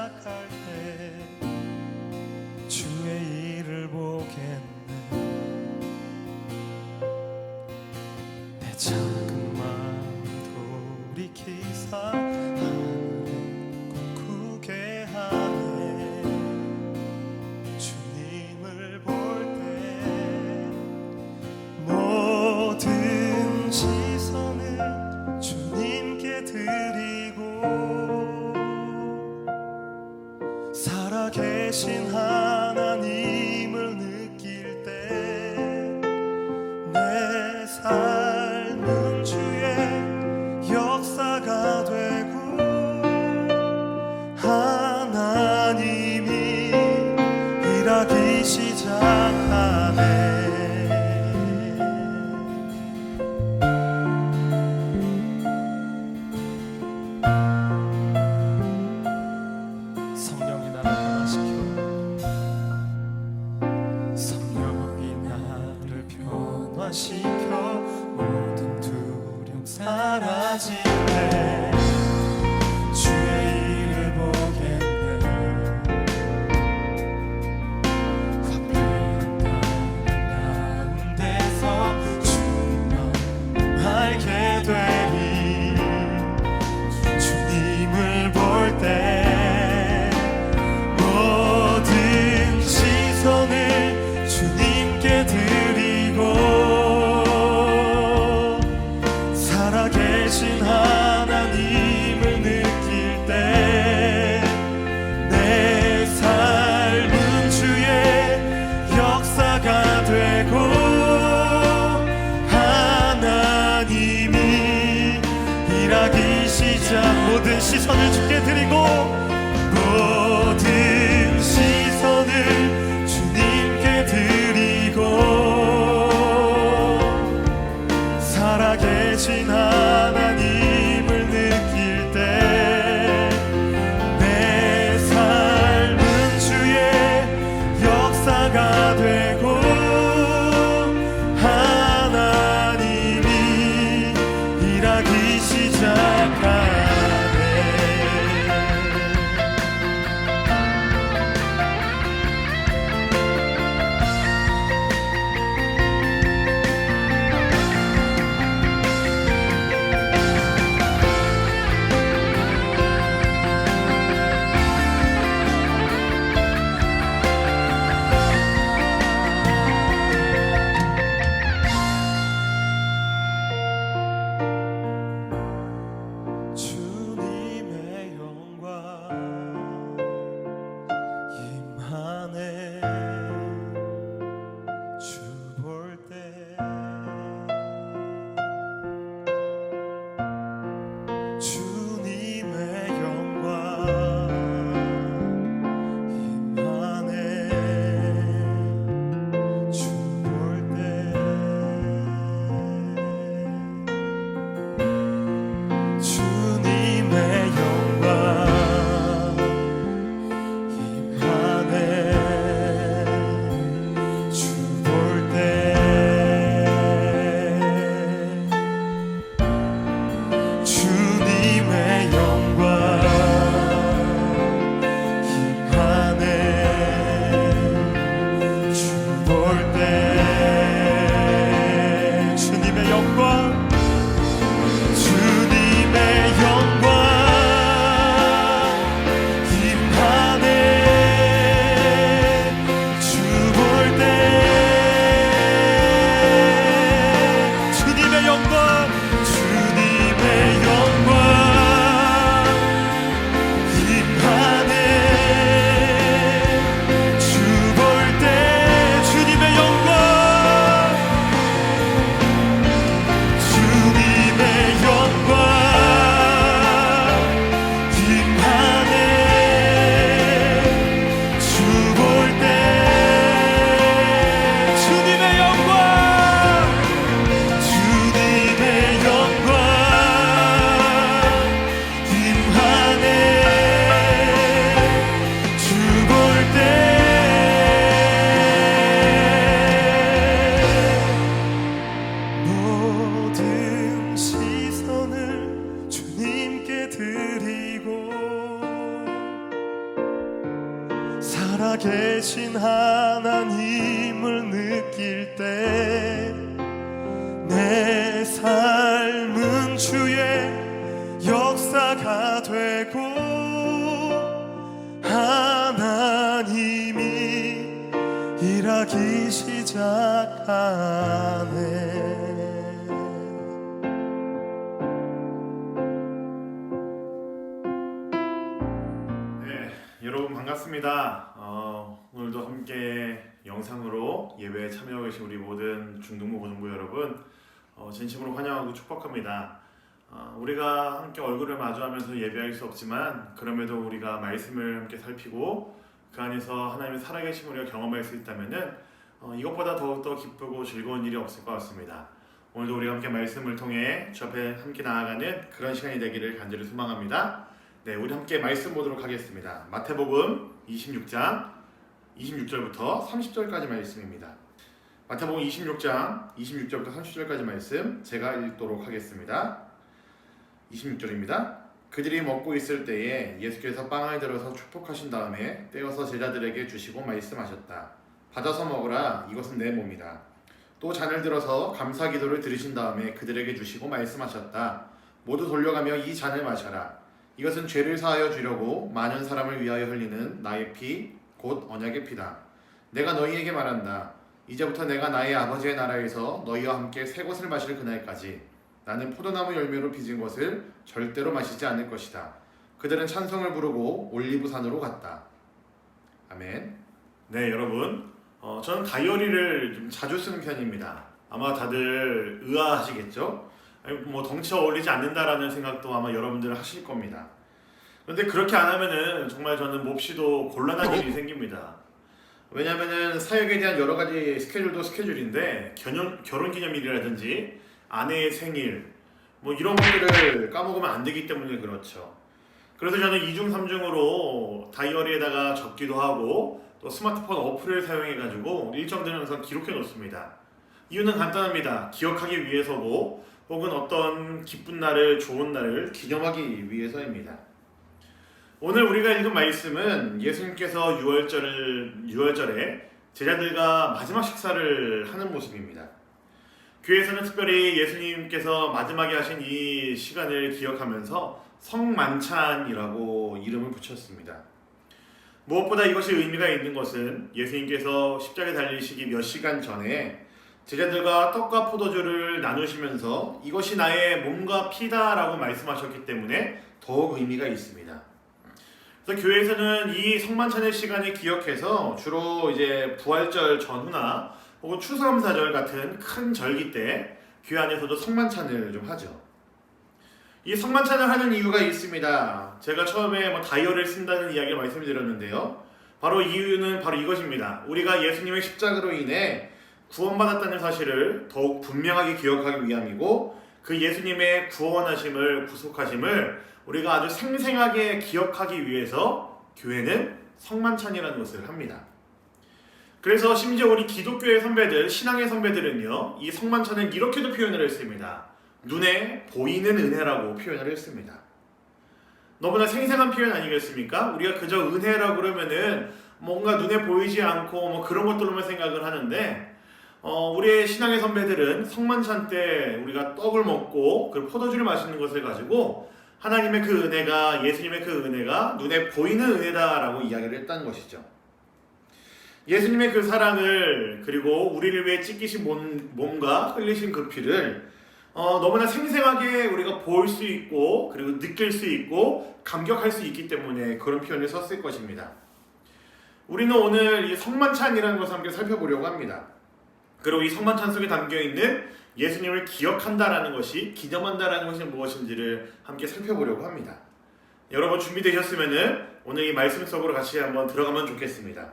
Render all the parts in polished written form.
시작할 때 주의 일을 보겠네. 내 작은 마음 돌이키사 하늘에 꿈꾸게 하네. 주님을 볼 때 모든 시선을 주님께 드리고 살아계신 하나님을 느낄 때 내 삶은 주의 역사가 되고 하나님이 일하기 시작하네. 성령이 나를 변화시켜 성령이 나를 변화시켜 모든 두려움 사라지네. 주의 일을 보겠네. 화평한 가운데서 주님만 알게 되리. 주님을 볼 때 모든 시선을 주님께 드리고 살아계신 하나님을 느낄 때 내 삶은 주의 역사가 되고 하나님이 일하기 시작. 모든 시선을 주께 드리고 모든 시선을 주님께 드리고 살아계신 하나님을 느낄 때 내 삶은 주의 역사가 되고 하나님이 일하기 시작하네. 하나님을 느낄 때 내 삶은 주의 역사가 되고 하나님이 일하기 시작하네. 여러분 반갑습니다. 오늘도 함께 영상으로 예배에 참여하고 계신 우리 모든 중등부 고등부 여러분 진심으로 환영하고 축복합니다. 우리가 함께 얼굴을 마주하면서 예배할 수 없지만 그럼에도 우리가 말씀을 함께 살피고 그 안에서 하나님의 살아계심을 우리가 경험할 수 있다면은 이것보다 더욱더 기쁘고 즐거운 일이 없을 것 같습니다. 오늘도 우리가 함께 말씀을 통해 주 앞에 함께 나아가는 그런 시간이 되기를 간절히 소망합니다. 네, 우리 함께 말씀 보도록 하겠습니다. 마태복음 26장 26절부터 30절까지 말씀입니다. 마태복음 26장 26절부터 30절까지 말씀 제가 읽도록 하겠습니다. 26절입니다. 그들이 먹고 있을 때에 예수께서 빵을 들어서 축복하신 다음에 떼어서 제자들에게 주시고 말씀하셨다. 받아서 먹으라, 이것은 내 몸이다. 또 잔을 들어서 감사 기도를 드리신 다음에 그들에게 주시고 말씀하셨다. 모두 돌려가며 이 잔을 마셔라. 이것은 죄를 사하여 주려고 많은 사람을 위하여 흘리는 나의 피, 곧 언약의 피다. 내가 너희에게 말한다. 이제부터 내가 나의 아버지의 나라에서 너희와 함께 새 것을 마실 그날까지 나는 포도나무 열매로 빚은 것을 절대로 마시지 않을 것이다. 그들은 찬송을 부르고 올리브산으로 갔다. 아멘. 네, 여러분, 저는 다이어리를 좀 자주 쓰는 편입니다. 아마 다들 의아하시겠죠? 뭐 덩치가 어울리지 않는다라는 생각도 아마 여러분들 하실 겁니다. 그런데 그렇게 안 하면은 정말 저는 몹시도 곤란한 일이 생깁니다. 왜냐면은 사역에 대한 여러 가지 스케줄도 스케줄인데 결혼기념일이라든지 아내의 생일 뭐 이런 것들을 까먹으면 안 되기 때문에 그렇죠. 그래서 저는 2중 3중으로 다이어리에다가 적기도 하고 또 스마트폰 어플을 사용해 가지고 일정들은 항상 기록해 놓습니다. 이유는 간단합니다. 기억하기 위해서고 혹은 어떤 기쁜 날을 좋은 날을 기념하기 위해서입니다. 오늘 우리가 읽은 말씀은 예수님께서 유월절에 제자들과 마지막 식사를 하는 모습입니다. 교회에서는 특별히 예수님께서 마지막에 하신 이 시간을 기억하면서 성만찬이라고 이름을 붙였습니다. 무엇보다 이것이 의미가 있는 것은 예수님께서 십자가에 달리시기 몇 시간 전에 제자들과 떡과 포도주를 나누시면서 이것이 나의 몸과 피다라고 말씀하셨기 때문에 더욱 의미가 있습니다. 그래서 교회에서는 이 성만찬의 시간을 기억해서 주로 이제 부활절 전후나 혹은 추수감사절 같은 큰 절기 때 교회 안에서도 성만찬을 좀 하죠. 이 성만찬을 하는 이유가 있습니다. 제가 처음에 다이어리를 쓴다는 이야기를 말씀드렸는데요. 바로 이유는 바로 이것입니다. 우리가 예수님의 십자가로 인해 구원받았다는 사실을 더욱 분명하게 기억하기 위함이고 그 예수님의 구원하심을 구속하심을 우리가 아주 생생하게 기억하기 위해서 교회는 성만찬이라는 것을 합니다. 그래서 심지어 우리 기독교의 선배들, 신앙의 선배들은요, 이 성만찬을 이렇게도 표현을 했습니다. 눈에 보이는 은혜라고 표현을 했습니다. 너무나 생생한 표현 아니겠습니까? 우리가 그저 은혜라고 그러면은 뭔가 눈에 보이지 않고 뭐 그런 것들로만 생각을 하는데 우리의 신앙의 선배들은 성만찬 때 우리가 떡을 먹고 그 포도주를 마시는 것을 가지고 하나님의 그 은혜가, 예수님의 그 은혜가 눈에 보이는 은혜다라고 이야기를 했다는 것이죠. 예수님의 그 사랑을 그리고 우리를 위해 찢기신 몸과 흘리신 그 피를 너무나 생생하게 우리가 볼 수 있고 그리고 느낄 수 있고 감격할 수 있기 때문에 그런 표현을 썼을 것입니다. 우리는 오늘 이 성만찬이라는 것을 함께 살펴보려고 합니다. 그리고 이 성만찬 속에 담겨있는 예수님을 기억한다라는 것이, 기념한다라는 것이 무엇인지를 함께 살펴보려고 합니다. 여러분 준비되셨으면 오늘 이 말씀 속으로 같이 한번 들어가면 좋겠습니다.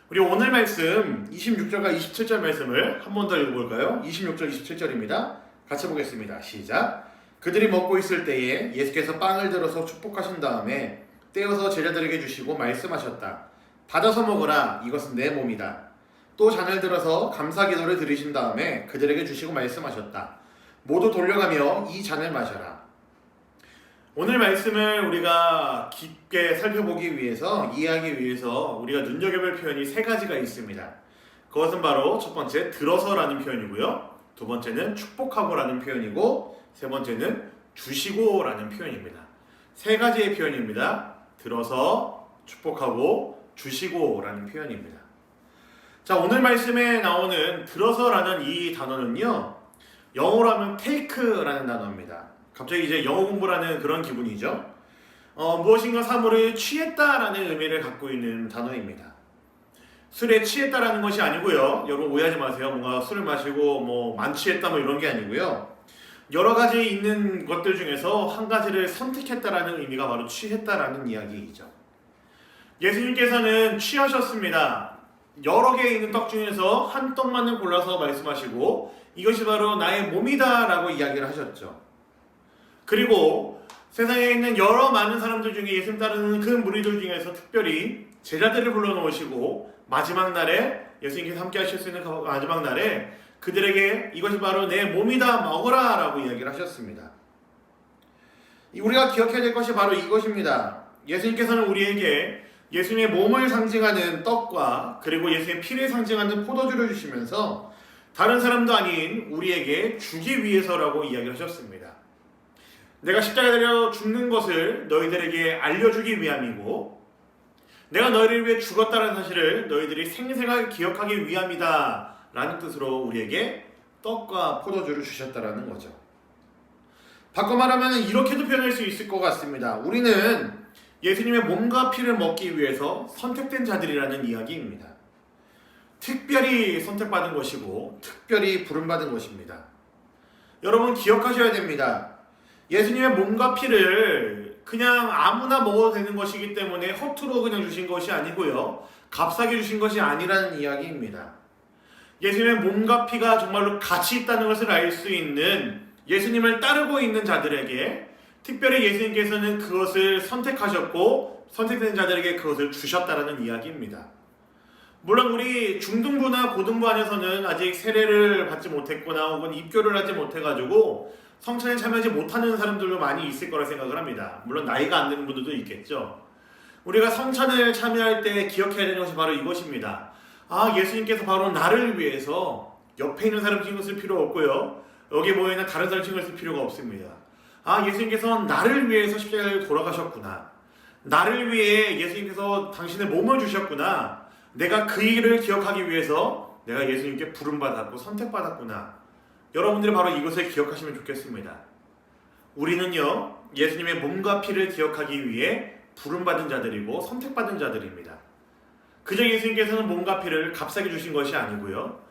우리 오늘 말씀 26절과 27절 말씀을 한 번 더 읽어볼까요? 26절 27절입니다. 같이 보겠습니다. 시작. 그들이 먹고 있을 때에 예수께서 빵을 들어서 축복하신 다음에 떼어서 제자들에게 주시고 말씀하셨다. 받아서 먹으라, 이것은 내 몸이다. 또 잔을 들어서 감사 기도를 드리신 다음에 그들에게 주시고 말씀하셨다. 모두 돌려가며 이 잔을 마셔라. 오늘 말씀을 우리가 깊게 살펴보기 위해서, 이해하기 위해서 우리가 눈여겨볼 표현이 세 가지가 있습니다. 그것은 바로 첫 번째 들어서라는 표현이고요, 두 번째는 축복하고라는 표현이고, 세 번째는 주시고라는 표현입니다. 세 가지의 표현입니다. 들어서, 축복하고, 주시고라는 표현입니다. 자, 오늘 말씀에 나오는 들어서라는 이 단어는요, 영어로 하면 take라는 단어입니다. 갑자기 이제 영어 공부라는 그런 기분이죠. 무엇인가 사물을 취했다라는 의미를 갖고 있는 단어입니다. 술에 취했다라는 것이 아니고요, 여러분 오해하지 마세요. 뭔가 술을 마시고 만취했다 이런 게 아니고요, 여러 가지 있는 것들 중에서 한 가지를 선택했다라는 의미가 바로 취했다라는 이야기이죠. 예수님께서는 취하셨습니다. 여러 개 있는 떡 중에서 한 떡만을 골라서 말씀하시고 이것이 바로 나의 몸이다 라고 이야기를 하셨죠. 그리고 세상에 있는 여러 많은 사람들 중에 예수님 따르는 그 무리들 중에서 특별히 제자들을 불러놓으시고 마지막 날에, 예수님께서 함께 하실 수 있는 마지막 날에 그들에게 이것이 바로 내 몸이다, 먹어라 라고 이야기를 하셨습니다. 우리가 기억해야 될 것이 바로 이것입니다. 예수님께서는 우리에게 예수님의 몸을 상징하는 떡과 그리고 예수님의 피를 상징하는 포도주를 주시면서 다른 사람도 아닌 우리에게 주기 위해서라고 이야기를 하셨습니다. 내가 십자가에 달려 죽는 것을 너희들에게 알려주기 위함이고, 내가 너희를 위해 죽었다는 사실을 너희들이 생생하게 기억하기 위함이다 라는 뜻으로 우리에게 떡과 포도주를 주셨다라는 거죠. 바꿔 말하면 이렇게도 표현할 수 있을 것 같습니다. 우리는 예수님의 몸과 피를 먹기 위해서 선택된 자들이라는 이야기입니다. 특별히 선택받은 것이고 특별히 부름받은 것입니다. 여러분 기억하셔야 됩니다. 예수님의 몸과 피를 그냥 아무나 먹어도 되는 것이기 때문에 허투루 그냥 주신 것이 아니고요, 값싸게 주신 것이 아니라는 이야기입니다. 예수님의 몸과 피가 정말로 가치 있다는 것을 알 수 있는, 예수님을 따르고 있는 자들에게 특별히 예수님께서는 그것을 선택하셨고 선택된 자들에게 그것을 주셨다라는 이야기입니다. 물론 우리 중등부나 고등부 안에서는 아직 세례를 받지 못했거나 혹은 입교를 하지 못해가지고 성찬에 참여하지 못하는 사람들도 많이 있을 거라 생각을 합니다. 물론 나이가 안 되는 분들도 있겠죠. 우리가 성찬을 참여할 때 기억해야 되는 것이 바로 이것입니다. 예수님께서 바로 나를 위해서 옆에 있는 사람 신경 쓸 필요 없고요, 여기 모여있는 다른 사람 신경 쓸 필요가 없습니다. 예수님께서 나를 위해서 십자가에 돌아가셨구나, 나를 위해 예수님께서 당신의 몸을 주셨구나, 내가 그 일을 기억하기 위해서 내가 예수님께 부름받았고 선택받았구나. 여러분들이 바로 이것을 기억하시면 좋겠습니다. 우리는요, 예수님의 몸과 피를 기억하기 위해 부름받은 자들이고 선택받은 자들입니다. 그저 예수님께서는 몸과 피를 값싸게 주신 것이 아니고요,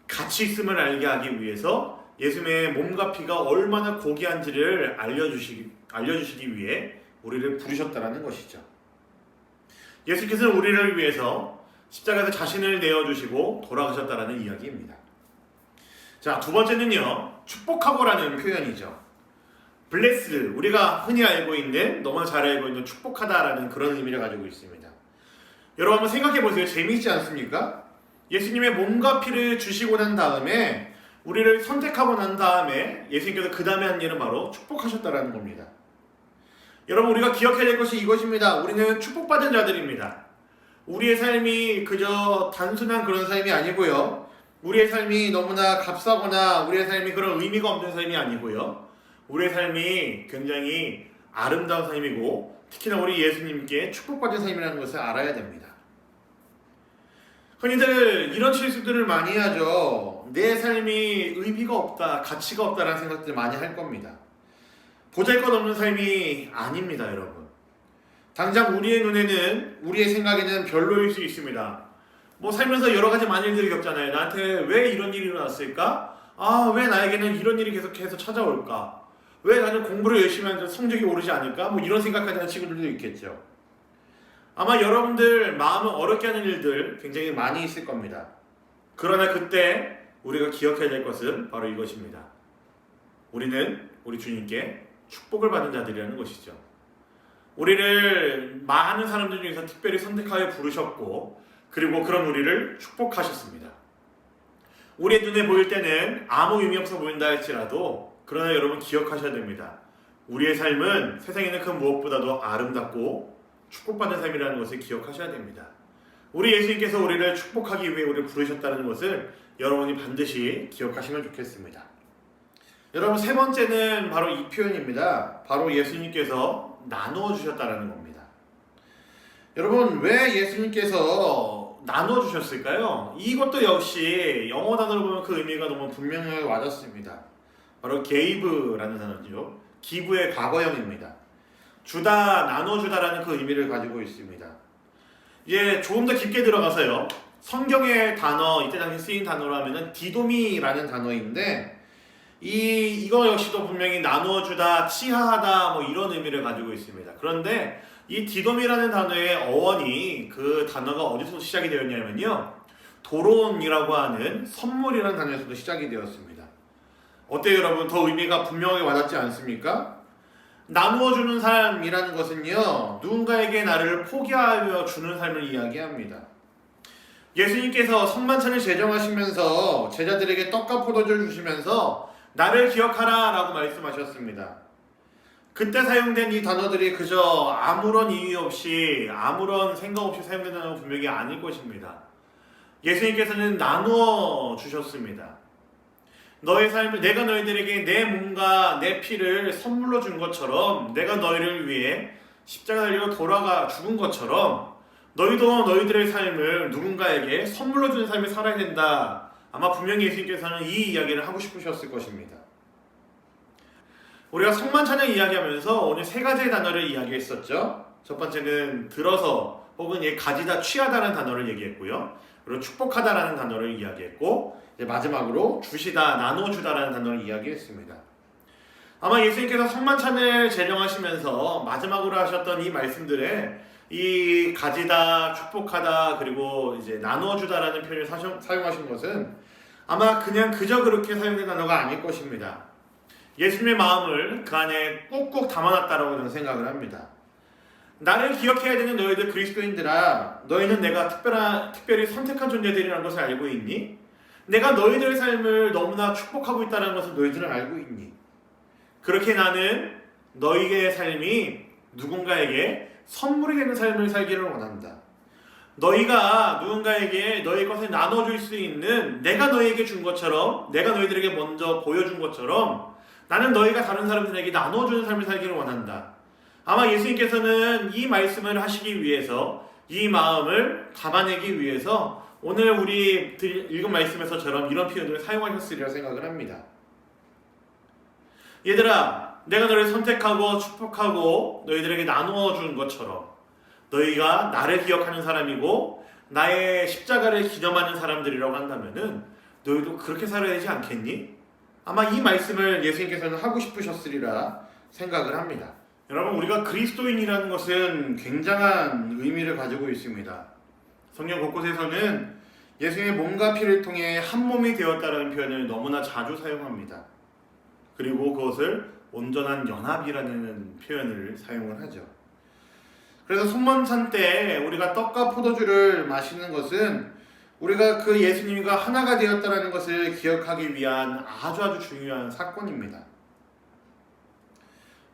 가치 있음을 알게 하기 위해서 예수님의 몸과 피가 얼마나 고귀한지를 알려주시기 위해 우리를 부르셨다는 것이죠. 예수께서는 우리를 위해서 십자가에서 자신을 내어주시고 돌아가셨다는 이야기입니다. 자, 두 번째는요, 축복하고라는 표현이죠. bless, 우리가 흔히 알고 있는, 너무나 잘 알고 있는 축복하다라는 그런 의미를 가지고 있습니다. 여러분 한번 생각해 보세요. 재미있지 않습니까? 예수님의 몸과 피를 주시고 난 다음에, 우리를 선택하고 난 다음에 예수님께서 그 다음에 한 일은 바로 축복하셨다라는 겁니다. 여러분 우리가 기억해야 될 것이 이것입니다. 우리는 축복받은 자들입니다. 우리의 삶이 그저 단순한 그런 삶이 아니고요, 우리의 삶이 너무나 값싸거나 우리의 삶이 그런 의미가 없는 삶이 아니고요, 우리의 삶이 굉장히 아름다운 삶이고 특히나 우리 예수님께 축복받은 삶이라는 것을 알아야 됩니다. 흔히들 이런 실수들을 많이 하죠. 내 삶이 의미가 없다, 가치가 없다라는 생각들 많이 할 겁니다. 보잘것없는 삶이 아닙니다, 여러분. 당장 우리의 눈에는, 우리의 생각에는 별로일 수 있습니다. 살면서 여러 가지 많은 일들을 겪잖아요. 나한테 왜 이런 일이 일어났을까? 왜 나에게는 이런 일이 계속해서 찾아올까? 왜 나는 공부를 열심히 하는데 성적이 오르지 않을까? 이런 생각까지 하는 친구들도 있겠죠. 아마 여러분들 마음을 어렵게 하는 일들 굉장히 많이 있을 겁니다. 그러나 그때 우리가 기억해야 될 것은 바로 이것입니다. 우리는 우리 주님께 축복을 받는 자들이라는 것이죠. 우리를 많은 사람들 중에서 특별히 선택하여 부르셨고, 그리고 그런 우리를 축복하셨습니다. 우리의 눈에 보일 때는 아무 의미 없어 보인다 할지라도, 그러나 여러분 기억하셔야 됩니다. 우리의 삶은 세상에 있는 그 무엇보다도 아름답고 축복받는 삶이라는 것을 기억하셔야 됩니다. 우리 예수님께서 우리를 축복하기 위해 우리를 부르셨다는 것을 여러분이 반드시 기억하시면 좋겠습니다. 여러분, 세 번째는 바로 이 표현입니다. 바로 예수님께서 나누어 주셨다는 겁니다. 여러분, 왜 예수님께서 나누어 주셨을까요? 이것도 역시 영어 단어로 보면 그 의미가 너무 분명하게 와닿습니다. 바로 gave라는 단어죠. 기부의 과거형입니다. 주다, 나눠주다라는 그 의미를 가지고 있습니다. 예, 조금 더 깊게 들어가서요. 성경의 단어, 이때 당시 쓰인 단어로 하면은 디도미라는 단어인데, 이거 역시도 분명히 나누어주다, 치하하다, 뭐 이런 의미를 가지고 있습니다. 그런데 이 디돔이라는 단어의 어원이 그 단어가 어디서 시작이 되었냐면요, 도론이라고 하는 선물이라는 단어에서도 시작이 되었습니다. 어때요, 여러분? 더 의미가 분명하게 와닿지 않습니까? 나누어주는 삶이라는 것은요, 누군가에게 나를 포기하여 주는 삶을 이야기합니다. 예수님께서 성만찬을 제정하시면서 제자들에게 떡과 포도주를 주시면서 나를 기억하라 라고 말씀하셨습니다. 그때 사용된 이 단어들이 그저 아무런 이유 없이, 아무런 생각 없이 사용된 단어가 분명히 아닐 것입니다. 예수님께서는 나누어 주셨습니다. 너의 삶을, 내가 너희들에게 내 몸과 내 피를 선물로 준 것처럼, 내가 너희를 위해 십자가 달려 돌아가 죽은 것처럼 너희도 너희들의 삶을 누군가에게 선물로 주는 삶을 살아야 된다. 아마 분명히 예수님께서는 이 이야기를 하고 싶으셨을 것입니다. 우리가 성만찬을 이야기하면서 오늘 세 가지의 단어를 이야기했었죠. 첫 번째는 들어서 혹은 가지다, 취하다라는 단어를 얘기했고요. 그리고 축복하다라는 단어를 이야기했고, 이제 마지막으로 주시다, 나눠주다라는 단어를 이야기했습니다. 아마 예수님께서 성만찬을 제정하시면서 마지막으로 하셨던 이 말씀들에 이 가지다, 축복하다, 그리고 이제 나누어주다라는 표현을 사용하신 것은 아마 그냥 그저 그렇게 사용된 단어가 아닐 것입니다. 예수님의 마음을 그 안에 꾹꾹 담아놨다라고 저는 생각을 합니다. 나를 기억해야 되는 너희들 그리스도인들아, 너희는 내가 특별히 선택한 존재들이라는 것을 알고 있니? 내가 너희들의 삶을 너무나 축복하고 있다는 것을 너희들은 알고 있니? 그렇게 나는 너희의 삶이 누군가에게 선물이 되는 삶을 살기를 원한다. 너희가 누군가에게 너희 것을 나눠줄 수 있는, 내가 너희에게 준 것처럼, 내가 너희들에게 먼저 보여준 것처럼 나는 너희가 다른 사람들에게 나눠주는 삶을 살기를 원한다. 아마 예수님께서는 이 말씀을 하시기 위해서, 이 마음을 담아내기 위해서 오늘 우리 읽은 말씀에서처럼 이런 표현을 사용하셨으리라 생각을 합니다. 얘들아, 내가 너를 선택하고 축복하고 너희들에게 나누어 준 것처럼 너희가 나를 기억하는 사람이고 나의 십자가를 기념하는 사람들이라고 한다면은 너희도 그렇게 살아야 되지 않겠니? 아마 이 말씀을 예수님께서는 하고 싶으셨으리라 생각을 합니다. 여러분, 우리가 그리스도인이라는 것은 굉장한 의미를 가지고 있습니다. 성경 곳곳에서는 예수님의 몸과 피를 통해 한 몸이 되었다는 표현을 너무나 자주 사용합니다. 그리고 그것을 온전한 연합이라는 표현을 사용을 하죠. 그래서 성만찬 때 우리가 떡과 포도주를 마시는 것은 우리가 그 예수님과 하나가 되었다는 것을 기억하기 위한 아주 중요한 사건입니다.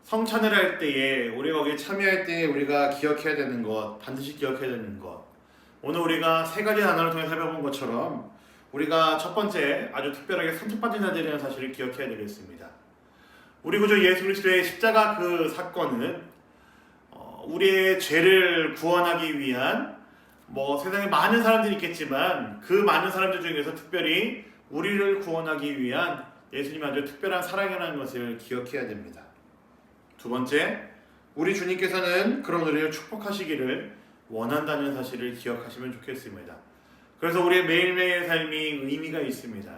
성찬을 할 때에, 우리가 거기에 참여할 때에 우리가 기억해야 되는 것, 반드시 기억해야 되는 것, 오늘 우리가 세 가지 단어를 통해 살펴본 것처럼 우리가 첫 번째, 아주 특별하게 선택받은 자들이라는 사실을 기억해야 되겠습니다. 우리 구주 예수 그리스도의 십자가 그 사건은 우리의 죄를 구원하기 위한, 세상에 많은 사람들이 있겠지만 그 많은 사람들 중에서 특별히 우리를 구원하기 위한 예수님의 아주 특별한 사랑이라는 것을 기억해야 됩니다. 두 번째, 우리 주님께서는 그런 우리를 축복하시기를 원한다는 사실을 기억하시면 좋겠습니다. 그래서 우리의 매일매일의 삶이 의미가 있습니다.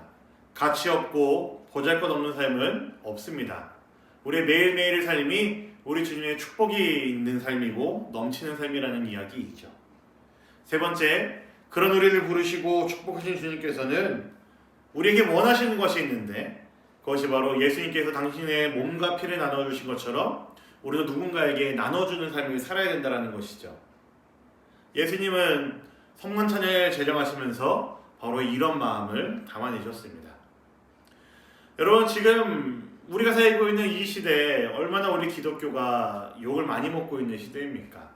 가치 없고 보잘것없는 삶은 없습니다. 우리의 매일매일의 삶이 우리 주님의 축복이 있는 삶이고 넘치는 삶이라는 이야기이죠. 세 번째, 그런 우리를 부르시고 축복하신 주님께서는 우리에게 원하시는 것이 있는데, 그것이 바로 예수님께서 당신의 몸과 피를 나눠주신 것처럼 우리도 누군가에게 나눠주는 삶을 살아야 된다는 것이죠. 예수님은 성만찬을 제정하시면서 바로 이런 마음을 담아내셨습니다. 여러분, 지금 우리가 살고 있는 이 시대에 얼마나 우리 기독교가 욕을 많이 먹고 있는 시대입니까?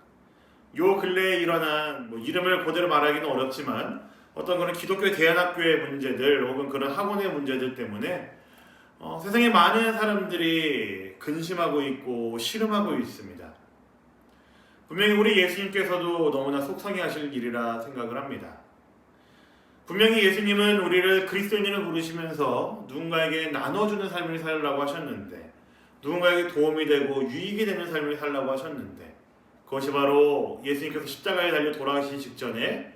요 근래에 일어난 이름을 그대로 말하기는 어렵지만 어떤 그런 기독교 대안학교의 문제들 혹은 그런 학원의 문제들 때문에 세상에 많은 사람들이 근심하고 있고 씨름하고 있습니다. 분명히 우리 예수님께서도 너무나 속상해하실 일이라 생각을 합니다. 분명히 예수님은 우리를 그리스도인으로 부르시면서 누군가에게 나눠주는 삶을 살라고 하셨는데, 누군가에게 도움이 되고 유익이 되는 삶을 살라고 하셨는데, 그것이 바로 예수님께서 십자가에 달려 돌아가신 직전에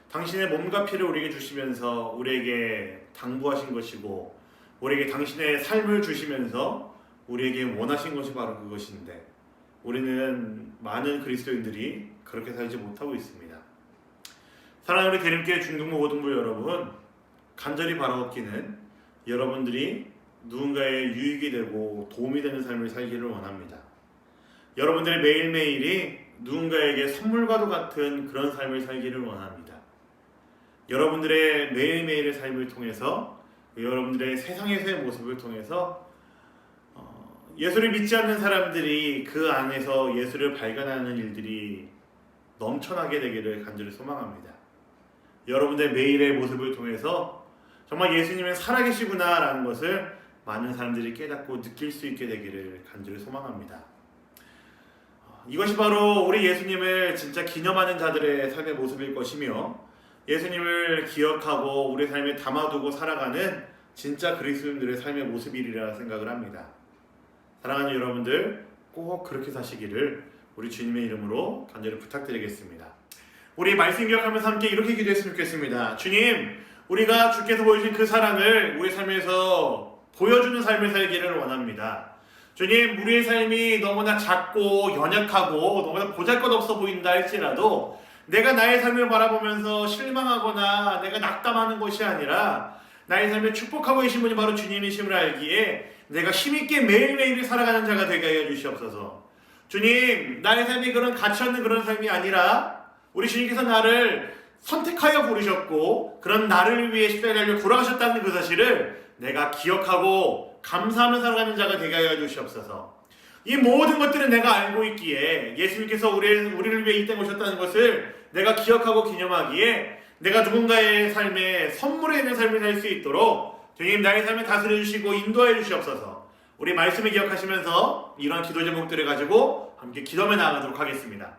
당신의 몸과 피를 우리에게 주시면서 우리에게 당부하신 것이고, 우리에게 당신의 삶을 주시면서 우리에게 원하신 것이 바로 그것인데, 우리는 많은 그리스도인들이 그렇게 살지 못하고 있습니다. 사랑하는 우리 대림교회 중등부 고등부 여러분, 간절히 바라옵기는 여러분들이 누군가의 유익이 되고 도움이 되는 삶을 살기를 원합니다. 여러분들의 매일매일이 누군가에게 선물과도 같은 그런 삶을 살기를 원합니다. 여러분들의 매일매일의 삶을 통해서, 여러분들의 세상에서의 모습을 통해서 예수를 믿지 않는 사람들이 그 안에서 예수를 발견하는 일들이 넘쳐나게 되기를 간절히 소망합니다. 여러분들의 매일의 모습을 통해서 정말 예수님은 살아계시구나 라는 것을 많은 사람들이 깨닫고 느낄 수 있게 되기를 간절히 소망합니다. 이것이 바로 우리 예수님을 진짜 기념하는 자들의 삶의 모습일 것이며, 예수님을 기억하고 우리 삶에 담아두고 살아가는 진짜 그리스도인들의 삶의 모습이리라 생각을 합니다. 사랑하는 여러분들, 꼭 그렇게 사시기를 우리 주님의 이름으로 간절히 부탁드리겠습니다. 우리 말씀 기억하면서 함께 이렇게 기도했으면 좋겠습니다. 주님, 우리가 주께서 보여주신 그 사랑을 우리 삶에서 보여주는 삶을 살기를 원합니다. 주님, 우리의 삶이 너무나 작고 연약하고 너무나 보잘것없어 보인다 할지라도 내가 나의 삶을 바라보면서 실망하거나 내가 낙담하는 것이 아니라 나의 삶에 축복하고 계신 분이 바로 주님이심을 알기에 내가 힘있게 매일매일을 살아가는 자가 되게 하여 주시옵소서. 주님, 나의 삶이 그런 가치없는 그런 삶이 아니라 우리 주님께서 나를 선택하여 부르셨고 그런 나를 위해 십자가에 달려 돌아가셨다는 그 사실을 내가 기억하고 감사하며 살아가는 자가 되게 하여 주시옵소서. 이 모든 것들은 내가 알고 있기에 예수님께서 우리를 위해 이 땅에 오셨다는 것을 내가 기억하고 기념하기에 내가 누군가의 삶에 선물이 되는 삶을 살 수 있도록 주님 나의 삶을 다스려 주시고 인도해 주시옵소서. 우리 말씀을 기억하시면서 이러한 기도 제목들을 가지고 함께 기도해 나가도록 하겠습니다.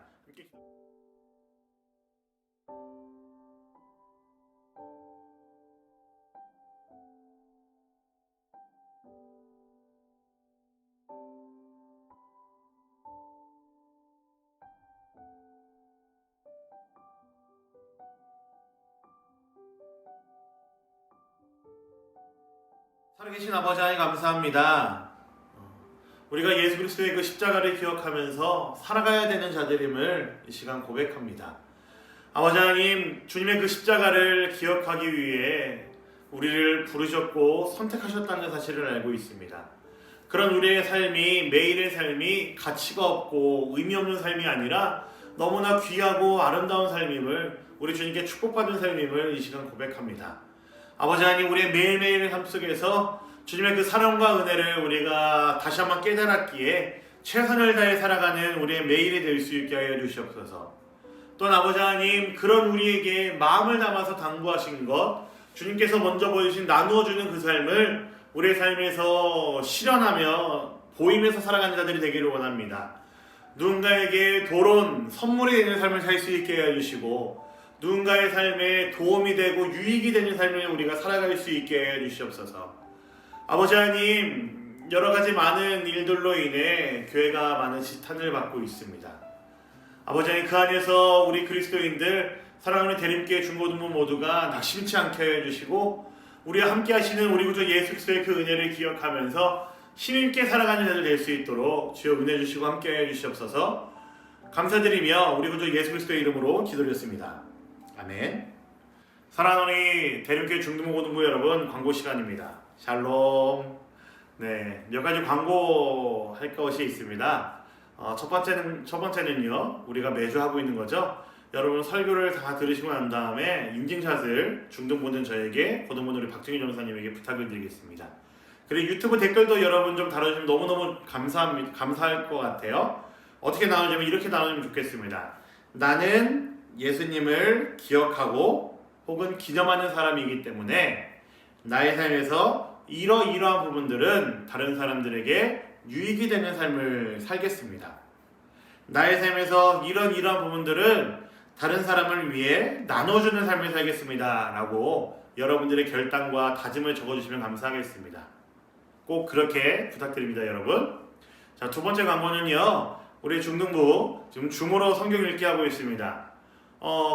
살아계신 아버지 하나님 감사합니다. 우리가 예수 그리스도의 그 십자가를 기억하면서 살아가야 되는 자들임을 이 시간 고백합니다. 아버지 하나님, 주님의 그 십자가를 기억하기 위해 우리를 부르셨고 선택하셨다는 사실을 알고 있습니다. 그런 우리의 삶이, 매일의 삶이 가치가 없고 의미 없는 삶이 아니라 너무나 귀하고 아름다운 삶임을, 우리 주님께 축복받은 삶임을 이 시간 고백합니다. 아버지 하나님, 우리의 매일매일의 삶 속에서 주님의 그 사랑과 은혜를 우리가 다시 한번 깨달았기에 최선을 다해 살아가는 우리의 매일이 될 수 있게 하여 주시옵소서. 또한 아버지 하나님, 그런 우리에게 마음을 담아서 당부하신 것, 주님께서 먼저 보여주신 나누어주는 그 삶을 우리의 삶에서 실현하며 보이면서 살아가는 자들이 되기를 원합니다. 누군가에게 도론, 선물이 되는 삶을 살 수 있게 해주시고 누군가의 삶에 도움이 되고 유익이 되는 삶을 우리가 살아갈 수 있게 해주시옵소서. 아버지 하나님, 여러 가지 많은 일들로 인해 교회가 많은 지탄을 받고 있습니다. 아버지 하나님, 그 안에서 우리 그리스도인들, 사랑하는 대림교회 중고등부 모두가 낙심치 않게 해주시고 우리와 함께 하시는 우리 구주 예수 그리스도의 그 은혜를 기억하면서 힘있게 살아가는 자들 될 수 있도록 주여 은혜 주시고 함께 해주시옵소서. 감사드리며 우리 구주 예수 그리스도의 이름으로 기도드렸습니다. 아멘. 사랑하는 우리 대림교회 중등부 고등부 여러분, 광고 시간입니다. 샬롬. 네, 몇 가지 광고할 것이 있습니다. 첫 번째는요, 우리가 매주 하고 있는 거죠. 여러분 설교를 다 들으시고 난 다음에 인증샷을 중등부는 저에게, 고등부는 우리 박정희 전사님에게 부탁을 드리겠습니다. 그리고 유튜브 댓글도 여러분 좀 달아주시면 너무너무 감사할 것 같아요. 어떻게 나누냐면 이렇게 나누면 좋겠습니다. 나는 예수님을 기억하고 혹은 기념하는 사람이기 때문에 나의 삶에서 이러이러한 부분들은 다른 사람들에게 유익이 되는 삶을 살겠습니다. 나의 삶에서 이러한 부분들은 다른 사람을 위해 나눠주는 삶을 살겠습니다. 라고 여러분들의 결단과 다짐을 적어주시면 감사하겠습니다. 꼭 그렇게 부탁드립니다, 여러분. 자, 두 번째 광고는요. 우리 중등부 지금 줌으로 성경 읽기 하고 있습니다.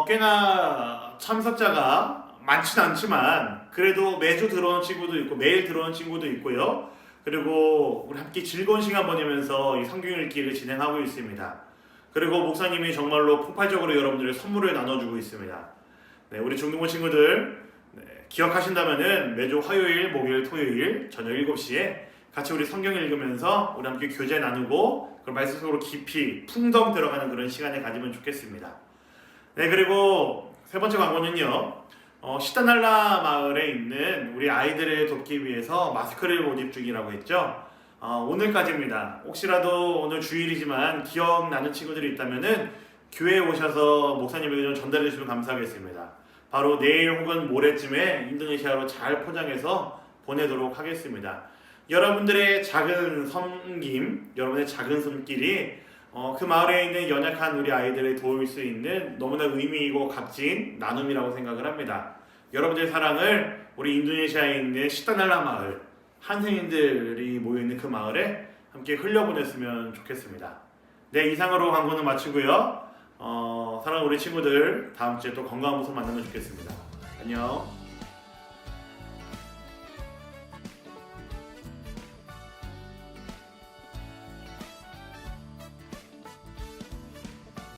꽤나 참석자가 많지는 않지만 그래도 매주 들어오는 친구도 있고 매일 들어오는 친구도 있고요. 그리고 우리 함께 즐거운 시간 보내면서 이 성경 읽기를 진행하고 있습니다. 그리고 목사님이 정말로 폭발적으로 여러분들의 선물을 나눠주고 있습니다. 네, 우리 중등부 친구들 기억하신다면은 매주 화요일, 목요일, 토요일 저녁 7시에 같이 우리 성경 읽으면서 우리 함께 교제 나누고 그 말씀 속으로 깊이 풍덩 들어가는 그런 시간을 가지면 좋겠습니다. 네, 그리고 세 번째 광고는요. 시타날라 마을에 있는 우리 아이들을 돕기 위해서 마스크를 모집 중이라고 했죠. 오늘까지입니다. 혹시라도 오늘 주일이지만 기억나는 친구들이 있다면은 교회에 오셔서 목사님에게 좀 전달해 주시면 감사하겠습니다. 바로 내일 혹은 모레쯤에 인도네시아로 잘 포장해서 보내도록 하겠습니다. 여러분들의 작은 섬김, 여러분의 작은 손길이 그 마을에 있는 연약한 우리 아이들을 도울 수 있는 너무나 의미이고 값진 나눔이라고 생각을 합니다. 여러분들의 사랑을 우리 인도네시아에 있는 시타날라 마을, 한생인들이 모여있는 그 마을에 함께 흘려보냈으면 좋겠습니다. 네, 이상으로 광고는 마치고요. 사랑하는 우리 친구들 다음 주에 또 건강한 모습 만나면 좋겠습니다. 안녕.